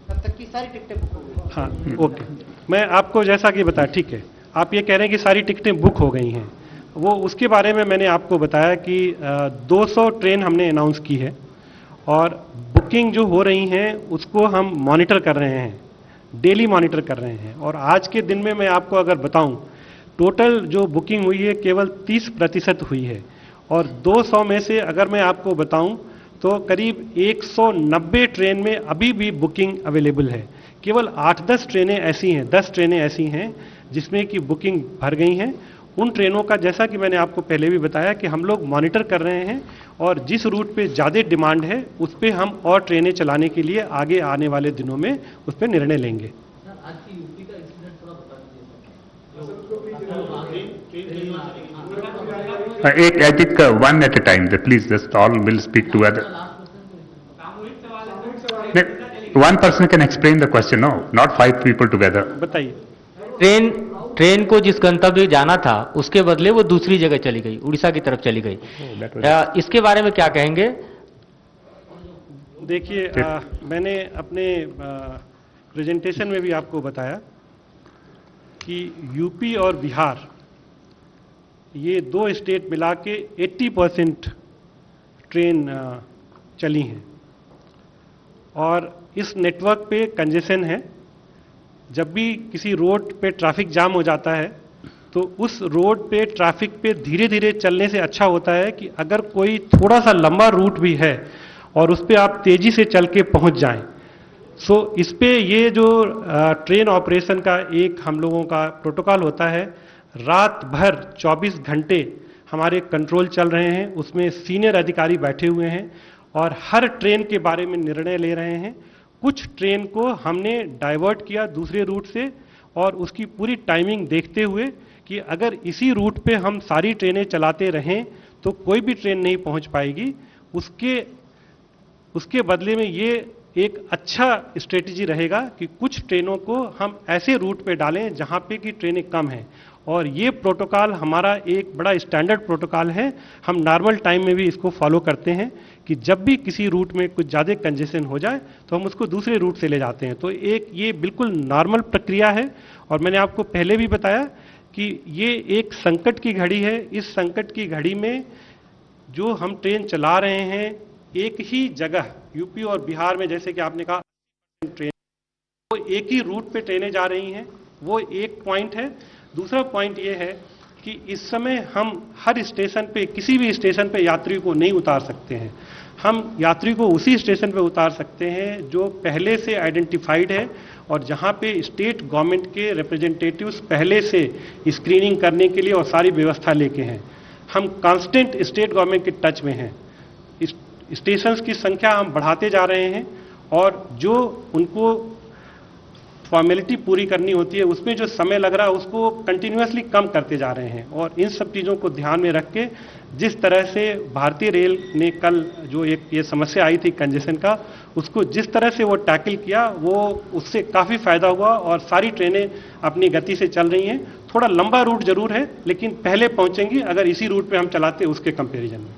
तब तक की सारी टिकटें बुक हो गई। हाँ, ओके, मैं आपको जैसा कि बताया, ठीक है, आप ये कह रहे हैं कि सारी टिकटें बुक हो गई हैं, वो उसके बारे में मैंने आपको बताया कि 200 ट्रेन हमने अनाउंस की है और बुकिंग जो हो रही हैं उसको हम मॉनिटर कर रहे हैं, डेली मॉनिटर कर रहे हैं। और आज के दिन में मैं आपको अगर बताऊं, टोटल जो बुकिंग हुई है केवल 30% हुई है, और 200 में से अगर मैं आपको बताऊं तो करीब 190 ट्रेन में अभी भी बुकिंग अवेलेबल है। केवल 8-10 ट्रेनें ऐसी हैं, 10 ट्रेनें ऐसी हैं जिसमें कि बुकिंग भर गई हैं। उन ट्रेनों का जैसा कि मैंने आपको पहले भी बताया कि हम लोग मॉनिटर कर रहे हैं और जिस रूट पे ज़्यादा डिमांड है उस पर हम और ट्रेनें चलाने के लिए आगे आने वाले दिनों में उस पर निर्णय लेंगे। I think one at a time. Please, just all will speak together. One person can explain the question. No, not 5 people together. बताइए। ट्रेन को जिस गंतव्य जाना था उसके बदले वो दूसरी जगह चली गई, उड़ीसा की तरफ चली गई। इसके बारे में क्या कहेंगे? देखिए, मैंने अपने प्रेजेंटेशन में भी आपको बताया कि यूपी और बिहार ये 2 स्टेट मिला के 80% ट्रेन चली हैं और इस नेटवर्क पे कंजेशन है। जब भी किसी रोड पे ट्रैफिक जाम हो जाता है तो उस रोड पे ट्रैफिक पे धीरे धीरे चलने से अच्छा होता है कि अगर कोई थोड़ा सा लंबा रूट भी है और उस पे आप तेजी से चल के पहुंच जाएं। सो इस पे ये जो ट्रेन ऑपरेशन का एक हम लोगों का प्रोटोकॉल होता है, रात भर 24 घंटे हमारे कंट्रोल चल रहे हैं, उसमें सीनियर अधिकारी बैठे हुए हैं और हर ट्रेन के बारे में निर्णय ले रहे हैं। कुछ ट्रेन को हमने डाइवर्ट किया दूसरे रूट से और उसकी पूरी टाइमिंग देखते हुए कि अगर इसी रूट पे हम सारी ट्रेनें चलाते रहें तो कोई भी ट्रेन नहीं पहुंच पाएगी। उसके बदले में ये एक अच्छा स्ट्रेटजी रहेगा कि कुछ ट्रेनों को हम ऐसे रूट पे डालें जहां पे कि ट्रेनें कम हैं, और ये प्रोटोकॉल हमारा एक बड़ा स्टैंडर्ड प्रोटोकॉल है। हम नॉर्मल टाइम में भी इसको फॉलो करते हैं कि जब भी किसी रूट में कुछ ज़्यादा कंजेशन हो जाए तो हम उसको दूसरे रूट से ले जाते हैं। तो एक ये बिल्कुल नॉर्मल प्रक्रिया है, और मैंने आपको पहले भी बताया कि ये एक संकट की घड़ी है। इस संकट की घड़ी में जो हम ट्रेन चला रहे हैं, एक ही जगह यूपी और बिहार में, जैसे कि आपने कहा ट्रेन, वो एक ही रूट पे ट्रेनें जा रही हैं, वो एक पॉइंट है। दूसरा पॉइंट ये है कि इस समय हम हर स्टेशन पे, किसी भी स्टेशन पे यात्री को नहीं उतार सकते हैं। हम यात्री को उसी स्टेशन पे उतार सकते हैं जो पहले से आइडेंटिफाइड है और जहां पे स्टेट गवर्नमेंट के रिप्रेजेंटेटिव्स पहले से स्क्रीनिंग करने के लिए और सारी व्यवस्था लेके हैं। हम कांस्टेंट स्टेट गवर्नमेंट के टच में हैं। स्टेशंस की संख्या हम बढ़ाते जा रहे हैं, और जो उनको फॉर्मेलिटी पूरी करनी होती है उसमें जो समय लग रहा है उसको कंटिन्यूअसली कम करते जा रहे हैं। और इन सब चीज़ों को ध्यान में रख के जिस तरह से भारतीय रेल ने कल जो एक ये समस्या आई थी कंजेशन का, उसको जिस तरह से वो टैकल किया, वो उससे काफ़ी फायदा हुआ और सारी ट्रेनें अपनी गति से चल रही हैं। थोड़ा लंबा रूट जरूर है, लेकिन पहले पहुंचेंगी अगर इसी रूट पे हम चलाते उसके कंपेरिजन में।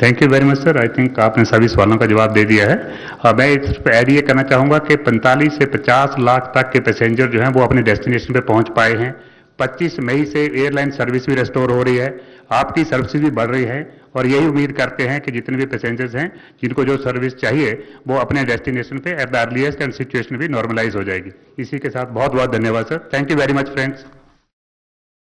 Thank you very much sir. I think आपने सभी सवालों का जवाब दे दिया है। मैं इस पर ऐड ये करना चाहूँगा कि 45 से 50 लाख तक के पैसेंजर जो हैं वो अपने डेस्टिनेशन पे पहुंच पाए हैं। 25 मई से एयरलाइन सर्विस भी रेस्टोर हो रही है, आपकी सर्विस भी बढ़ रही है, और यही उम्मीद करते हैं कि जितने भी पैसेंजर्स हैं जिनको जो सर्विस चाहिए वो अपने डेस्टिनेशन पे at the earliest and situation भी नॉर्मलाइज हो जाएगी। इसी के साथ बहुत बहुत धन्यवाद sir. Thank you very much friends.